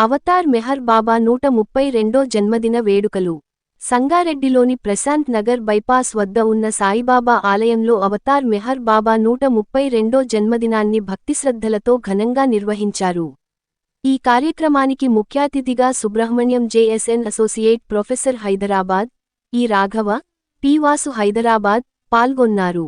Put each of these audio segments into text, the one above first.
Avatar Meher బాబా 132వ జన్మదిన వేడుకలు సంగారెడ్డిలోని Prashanth Nagar bypass వద్ద ఉన్న సాయిబాబా ఆలయంలో అవతార్ మెహర్ బాబా 132వ జన్మదినాన్ని భక్తిశ్రద్ధలతో ఘనంగా నిర్వహించారు. ఈ కార్యక్రమానికి ముఖ్యాతిథిగా Subrahmanyam JSN associate professor Hyderabad, E Raghava, P Vasu Hyderabad పాల్గొన్నారు.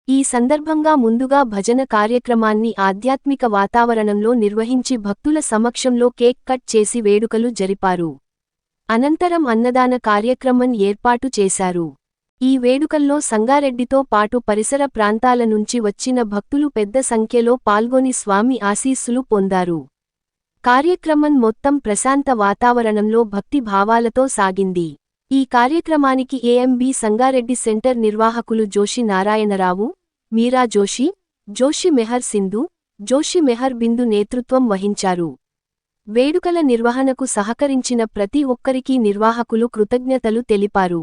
ఈ సందర్భంగా ముందుగా భజన కార్యక్రమాన్ని ఆధ్యాత్మిక వాతావరణంలో నిర్వహించి భక్తుల సమక్షంలో కేక్ కట్ చేసి వేడుకలు జరిపారు. అనంతరం అన్నదాన కార్యక్రమం ఏర్పాటు చేశారు. ఈ వేడుకల్లో సంగారెడ్డితో పాటు పరిసర ప్రాంతాల నుంచి వచ్చిన భక్తులు పెద్ద సంఖ్యలో పాల్గొని స్వామి ఆశీస్సులు పొందారు. కార్యక్రమం మొత్తం ప్రశాంత వాతావరణంలో భక్తి భావాలతో సాగింది. ఈ కార్యక్రమానికి ఏఎంబీ సంగారెడ్డి సెంటర్ నిర్వాహకులు జోషి నారాయణరావు, మీరా జోషి, జోషి మెహర్ సింధు, జోషి మెహర్ బిందు నేతృత్వం వహించారు. వేడుకల నిర్వహణకు సహకరించిన ప్రతి ఒక్కరికీ నిర్వాహకులు కృతజ్ఞతలు తెలిపారు.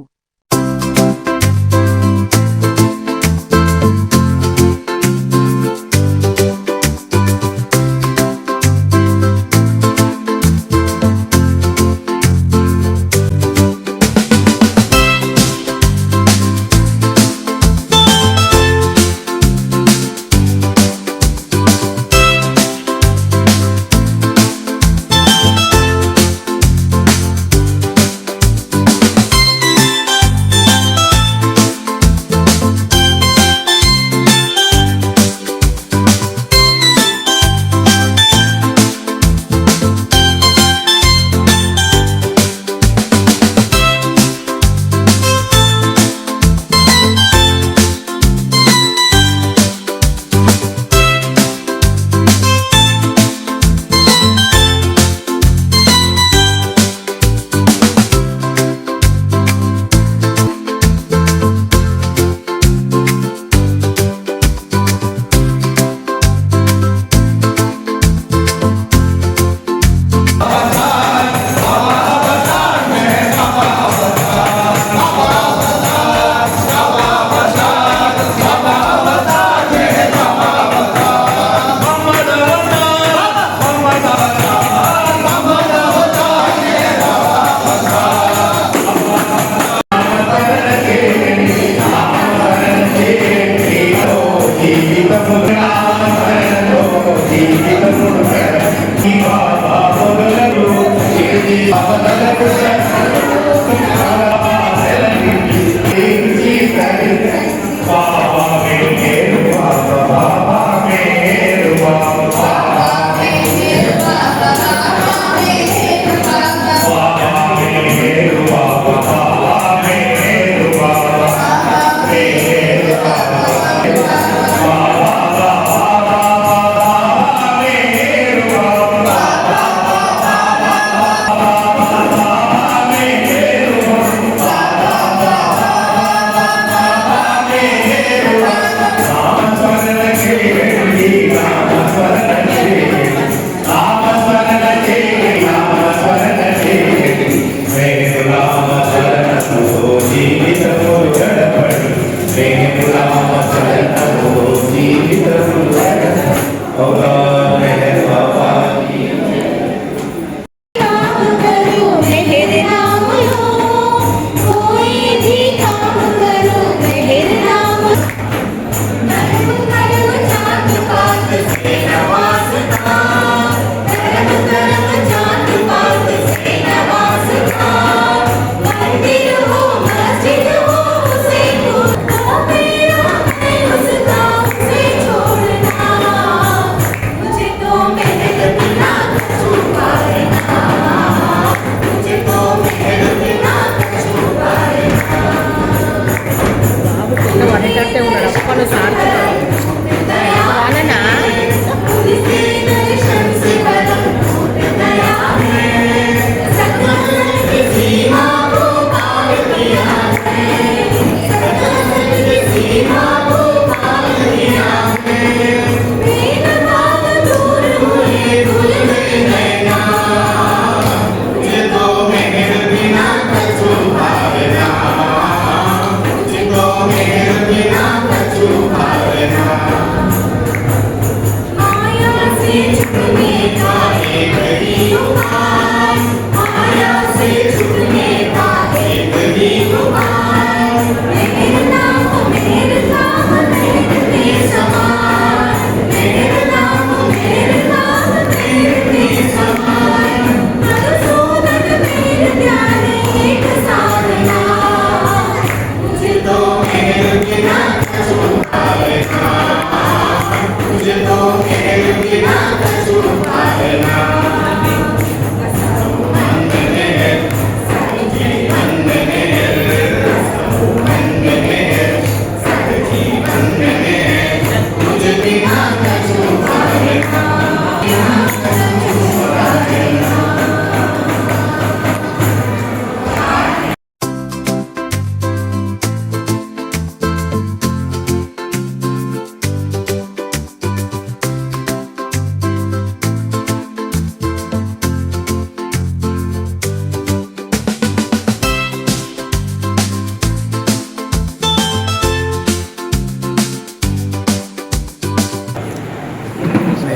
You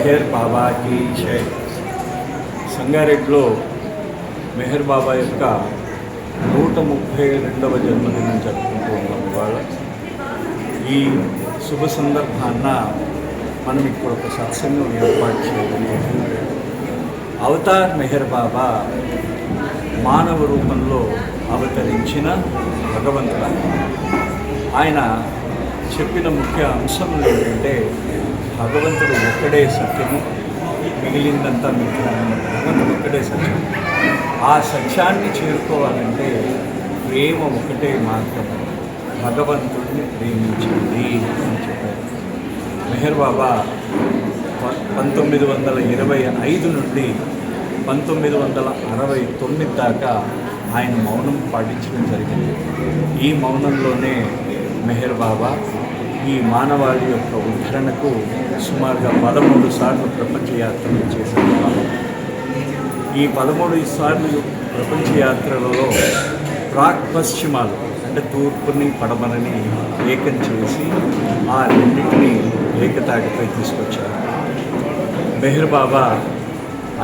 మెహర్ బాబాకి జై. సంగారెడ్డిలో మెహర్ బాబా యొక్క 132వ జన్మదినం జరుపుకుంటూ ఉన్నాం. ఇవాళ ఈ శుభ సందర్భాన్న మనం ఇక్కడ ఒక సత్సంగం ఏర్పాటు చేయడం. అవతార్ మెహర్ బాబా మానవ రూపంలో అవతరించిన భగవంతుడు. ఆయన చెప్పిన ముఖ్య అంశం ఏంటంటే భగవంతుడు ఒక్కడే సత్యము, మిగిలిందంతా మిథ్యాన్ని. భగవంతుడు ఒక్కడే సత్యం. ఆ సత్యాన్ని చేరుకోవాలంటే ప్రేమ ఒకటే మార్గము, భగవంతుడిని ప్రేమించండి అని చెప్పారు. మెహర్ బాబా 1925 నుండి 1969 దాకా ఆయన మౌనం పాటించడం జరిగింది. ఈ మౌనంలోనే మెహర్ బాబా ఈ మానవాళి యొక్క ఉద్ధరణకు సుమారుగా 13 సార్లు ప్రపంచ యాత్రలు చేశారు. ఈ 13 సార్లు ప్రపంచ యాత్రలలో ప్రాక్ పశ్చిమాలు అంటే తూర్పుని పడమరని ఏకం చేసి ఆ రెండింటిని ఏకతాటిపై తీసుకొచ్చారు. మెహర్ బాబా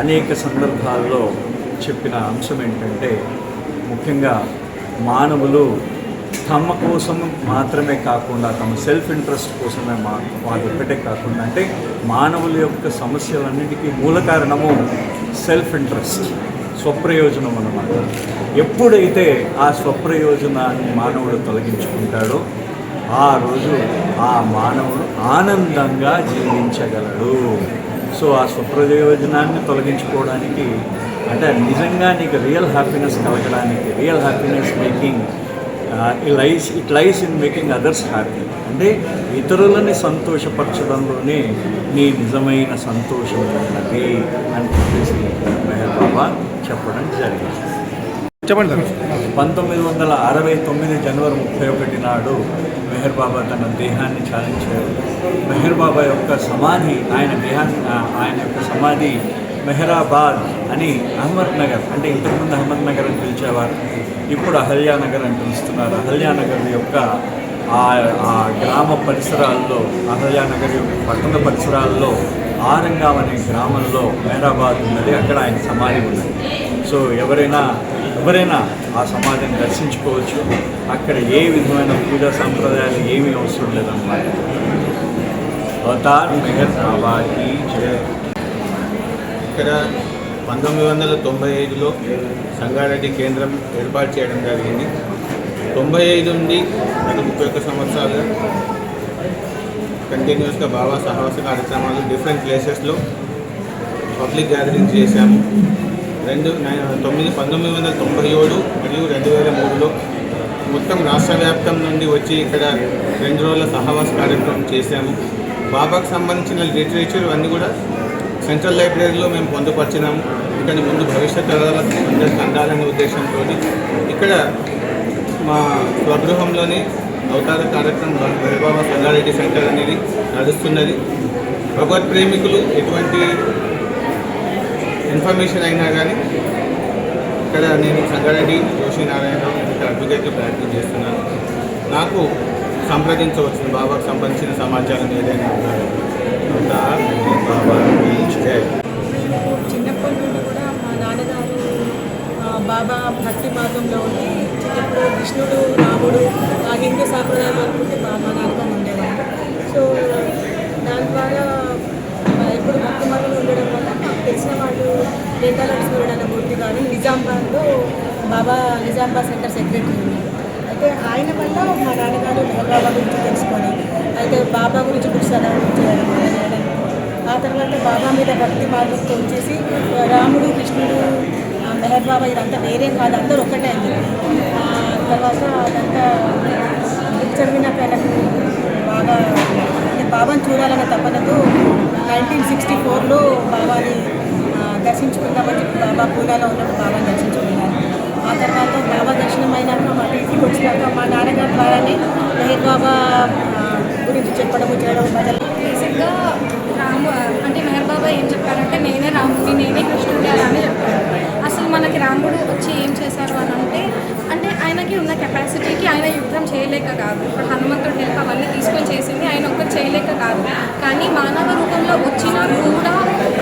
అనేక సందర్భాల్లో చెప్పిన అంశం ఏంటంటే ముఖ్యంగా మానవులు తమ కోసం మాత్రమే కాకుండా తమ సెల్ఫ్ ఇంట్రెస్ట్ కోసమే వాళ్ళు ఒక్కటే కాకుండా అంటే మానవుల యొక్క సమస్యలన్నిటికీ మూల కారణము సెల్ఫ్ ఇంట్రెస్ట్, స్వప్రయోజనం అన్నమాట. ఎప్పుడైతే ఆ స్వప్రయోజనాన్ని మానవుడు తొలగించుకుంటాడో ఆ రోజు ఆ మానవుడు ఆనందంగా జీవించగలడు. సో ఆ స్వప్రయోజనాన్ని తొలగించుకోవడానికి అంటే నిజంగా నీకు రియల్ హ్యాపీనెస్ కలగడానికి, real happiness making it lies in making others happy. అంటే ఇతరులని సంతోషపరచడంలోనే నీ నిజమైన సంతోషం ఉన్నది అని చెప్పేసి మెహర్ బాబా చెప్పడం జరిగింది. చెప్పండి. 1969 జనవరి 31 నాడు మెహర్ బాబా తన దేహాన్ని చాలించారు. మెహర్ బాబా యొక్క సమాధి ఆయన యొక్క సమాధి మెహరాబాద్ అని అహ్మద్నగర్, అంటే ఇంతకుముందు అహ్మద్నగర్ అని పిలిచేవారు, ఇప్పుడు అహల్యానగర్ అని పిలుస్తున్నారు. అహల్యానగర్ యొక్క ఆ గ్రామ పరిసరాల్లో, అహల్యానగర్ యొక్క పట్టణ పరిసరాల్లో ఆరంగాం అనే గ్రామంలో మెహరాబాద్ ఉన్నది. అక్కడ ఆయన సమాధి ఉన్నది. సో ఎవరైనా ఆ సమాధిని దర్శించుకోవచ్చు. అక్కడ ఏ విధమైన పూజా సాంప్రదాయాలు ఏమీ అవసరం లేదన్నమాట. అవతార్ మెహర్ బాబాకి జై. ఇక్కడ 1995లో సంగారెడ్డి కేంద్రం ఏర్పాటు చేయడం జరిగింది. 95 నుండి గత 31 సంవత్సరాలుగా కంటిన్యూస్గా బాబా సహవాస కార్యక్రమాలు డిఫరెంట్ ప్లేసెస్లో పబ్లిక్ గ్యాదరింగ్స్ చేశాము. 1997 మరియు 2003లో మొత్తం రాష్ట్ర వ్యాప్తం నుండి వచ్చి ఇక్కడ 2 రోజుల సహవాస కార్యక్రమం చేశాము. బాబాకు సంబంధించిన లిటరేచర్ అన్నీ కూడా సెంట్రల్ లైబ్రరీలో మేము పొందుపరిచినాము. ఇక్కడ ముందు భవిష్యత్ తరాలకు అందరికీ అందాలనే ఉద్దేశంతో ఇక్కడ మా స్వగృహంలోని అవతార కార్యక్రమం బాబా సంగారెడ్డి సెంటర్ అనేది నడుస్తున్నది. భగవత్ ప్రేమికులు ఎటువంటి ఇన్ఫర్మేషన్ అయినా కానీ ఇక్కడ నేను సంగారెడ్డి జోషినారాయణరావు ఇక్కడ అడ్వకేట్గా ప్రయత్నం చేస్తున్నాను. నాకు సంప్రదించవచ్చు బాబాకు సంబంధించిన సమాచారం ఏదైనా ఉన్నారు. చిన్నప్పటి నుండి కూడా మా నాన్నగారు బాబా భక్తి మార్గంలో ఉండి చిన్నప్పుడు కృష్ణుడు, రాముడు ఆ హిందూ సాంప్రదాయం అనుకుంటే మా నాన్నగారు ఉండేవాళ్ళు. సో దాని ద్వారా ఎప్పుడు భక్తి మార్గంలో ఉండడం వల్ల నాకు తెలిసిన వాళ్ళు రేటాల సూర్యనారాయణమూర్తి గారు నిజామాబాద్లో నిజామాబాద్ సెంటర్ సెక్రటరీ ఉన్నారు. అయితే ఆయన వల్ల మా నాన్నగారు బాబా గురించి తెలుసుకొని అయితే బాబా గురించి బుక్స్ చేయడం. ఆ తర్వాత బాబా మీద భక్తి మార్గంతో వచ్చేసి రాముడు, కృష్ణుడు, మెహర్ బాబా ఇదంతా వేరే కాదు, అందరూ ఒక్కటే అయింది. తర్వాత అదంతా చదివినాక ఆయనకు బాగా అంటే బాబాని చూడాలన్న తపనతో 1964లో బాబాని దర్శించుకుందామని బాబా పూనాలో ఉన్నప్పుడు బాబాని దర్శించుకున్నాను. ఆ తర్వాత బాబా దర్శనం అయినాక మా ఇంటికి వచ్చినాక మా నాన్నగారి ద్వారానే మెహర్ బాబా గురించి చెప్పడము చేయడం మొదలు. బేసిక్గా అంటే మెహర్ బాబా ఏం చెప్పారంటే నేనే రాముడిని, నేనే కృష్ణుడి అని చెప్పారు. అసలు మనకి రాముడు వచ్చి ఏం చేశారు అని అంటే ఆయనకి ఉన్న కెపాసిటీకి ఆయన యుద్ధం చేయలేక చేయలేక కాదు, ఇప్పుడు హనుమంతుడి హెల్ప్ అవన్నీ తీసుకొని చేసింది ఆయన ఒక్కరు చేయలేక కాదు, కానీ మానవ రూపంలో వచ్చినా కూడా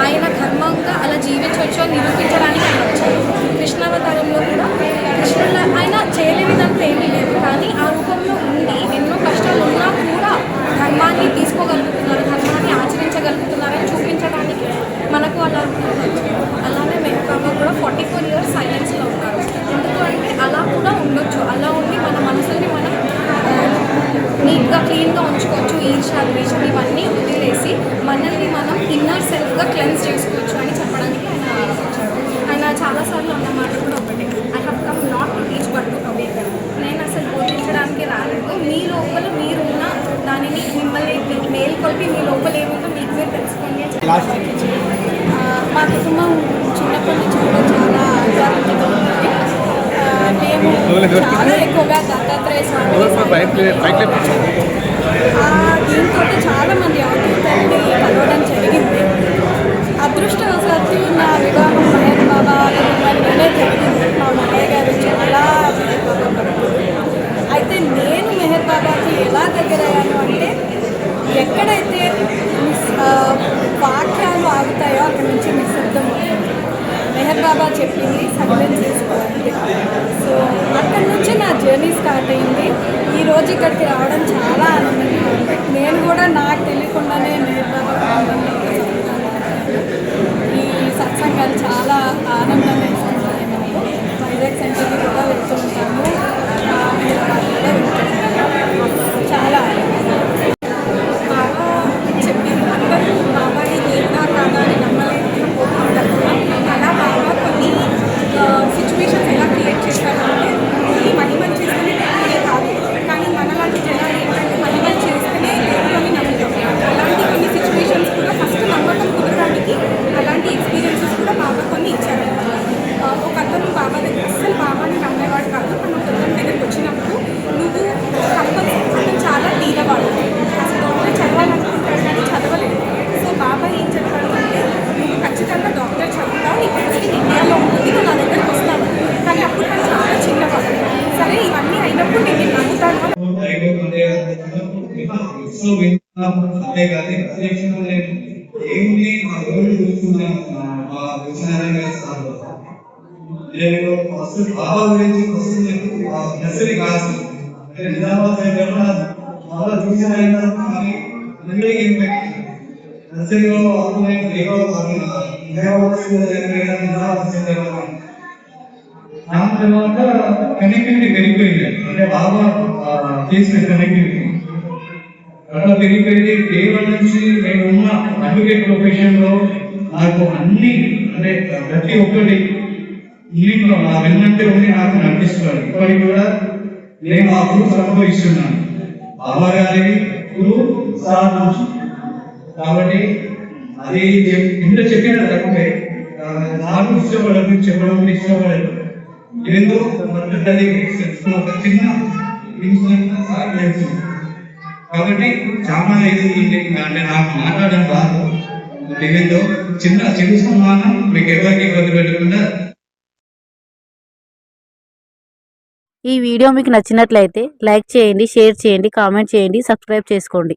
ఆయన ధర్మంగా అలా జీవించవచ్చు అని నిరూపించడానికి ఆయన వచ్చారు. కృష్ణావతారంలో కూడా కృష్ణుడు ఆయన చేయలేనిదంతా ఏమీ లేదు, కానీ ఆ రూపంలో ఉండి ఎన్నో కష్టాలు ఉన్నా కూడా ధర్మాన్ని తీసుకోగలుగుతున్నారు, ధర్మాన్ని ఆచరించగలుగుతున్నారని చూపించడానికి మనకు అలా అలానే మెహర్ బాబా కూడా 44 years సైలెన్స్లో ఉన్నారు. ఎందుకు అంటే అలా కూడా ఉండొచ్చు, అలా ఉండి మన మనసుని మనం నీట్గా క్లీన్గా ఉంచుకోవచ్చు, ఈర్ష్య ద్వేషం ఇవన్నీ వదిలేసి మనల్ని మనం ఇన్నర్ సెల్ఫ్గా క్లెన్స్ చేసుకోవచ్చు అని చెప్పడానికి ఆయన వచ్చాడు. ఆయన చాలాసార్లు అన్న మాట కూడా ఒకటి, I have come not to teach but to awaken. నేను అసలు బోధించడానికి రాలేదు, మీ లోపల మీరున్న దానిని మిమ్మల్ని మేల్కొల్పి మీ లోపల ఏముందో మీకు మీరు తెలుసుకోండి అని చెప్పి. మా కుటుంబం చిన్నప్పటి నుంచి కూడా చాలా ఆధ్యాత్మికత ఉంది. మేము చాలా ఎక్కువగా దత్తాత్రేయ స్వామి దీంతో చాలామంది అవధూతల్ని కలవడం జరిగింది. అదృష్టవశాత్తు నా వివాహం మెహర్ బాబా నేనే జరిగింది. మా మామయ్య గారు చాలా మెహర్ బాబా భక్తులు. అయితే నేను మెహర్ బాబాకి ఎలా దగ్గరయ్యాను అంటే ఎక్కడైతే వాక్యాలు ఆగుతాయో అక్కడి నుంచి నిశ్శబ్దం అవుతుంది. మెహర్ బాబా చెప్పింది సైలెన్స్ చేసుకోవాలి. సో అక్కడి నుంచి నా జర్నీ స్టార్ట్ అయింది. ఈరోజు ఇక్కడికి రావడం చాలా ఆనందంగా ఉంది. నేను కూడా నాకు తెలియకుండానే మెహర్ బాబా ఈ సత్సంగాలు చాలా ఆనందంగా ఇస్తున్నాయి. నాకు వైజాగ్ సెంటర్కి కూడా వెళ్తుంటాము, చాలా బాగా చెప్పింది. అందరూ బాబాని దేవుడా కాదా అని నమ్మలేకపోతుంటారు. అలా బాబా కొన్ని సిచ్యువేషన్స్ ఎలా క్రియేట్ చేస్తారంటే ఈ మహిమలు చేస్తేనే దేవుడే కాదు, కానీ మనలాంటి జనాలు ఏంటంటే మహిమలు చేస్తేనే దేవుడిని నమ్ముతాం. అలాంటి కొన్ని సిచ్యువేషన్స్ కూడా ఫస్ట్ నమ్మకం కుదరడానికి అలాంటి ఎక్స్పీరియన్సెస్ కూడా బాబా కొన్ని ఇచ్చారు. ఒక అతను బాబా దగ్గర అస్సలు బాబాని నమ్మేవాడు కాదు. మనం అతని దగ్గరికి వచ్చినప్పుడు నువ్వు కంపల్సరీ అతను చాలా తీరవాడు, అసలు డాక్టర్ చదవాలనుకుంటాడు కానీ చదవలేదు. సో బాబా ఏం చెప్పాడు అంటే నువ్వు ఖచ్చితంగా డాక్టర్ చదువుతావు, నీ పరిస్థితి ఇండియాలో ఉంటుంది, నువ్వు నా దగ్గరకు వస్తాను. కానీ అప్పుడు నేను చాలా చిన్నవాడు. సరే ఇవన్నీ అయినప్పుడు నేను నమ్ముతాను. నేను అసలు బాబా గురించి నర్సరీ కాదు నిజామాబాద్ చాలా చూసిన నర్సరీలో దాని తర్వాత కనెక్టివిటీ పెరిగిపోయింది. అంటే బాబా చేసిన కనెక్టివిటీ అట్లా పెరిగిపోయింది. కేవలం నుంచి నేను ఉన్న అడ్వకేట్ ప్రొఫెషన్ లో నాకు అన్ని అంటే ప్రతి ఒక్కటి ఇంట్లో నా వెన్నంటే ఉండి నాకు నడిపిస్తున్నాడు. ఇప్పటికి కూడా నేను ఆ ప్రూఫ్ అనుభవిస్తున్నాను. బాబా గారి గురువు సార్ నుంచి. కాబట్టి అది ఇంట్లో చెప్పిన తక్కువే, నాకు ఇష్టపడదు, చెప్పడం ఇష్టపడదు. ఏదో ఒక చిన్న కాబట్టి చాలా ఇది అంటే నాకు మాట్లాడడం రాదు. ఏదో చిన్న తెలుసుకున్నాను, మీకు ఎవరికి ఇబ్బంది పెట్టకుండా. ఈ వీడియో మీకు నచ్చినట్లయితే లైక్ చేయండి, షేర్ చేయండి, కామెంట్ చేయండి, సబ్స్క్రైబ్ చేసుకోండి.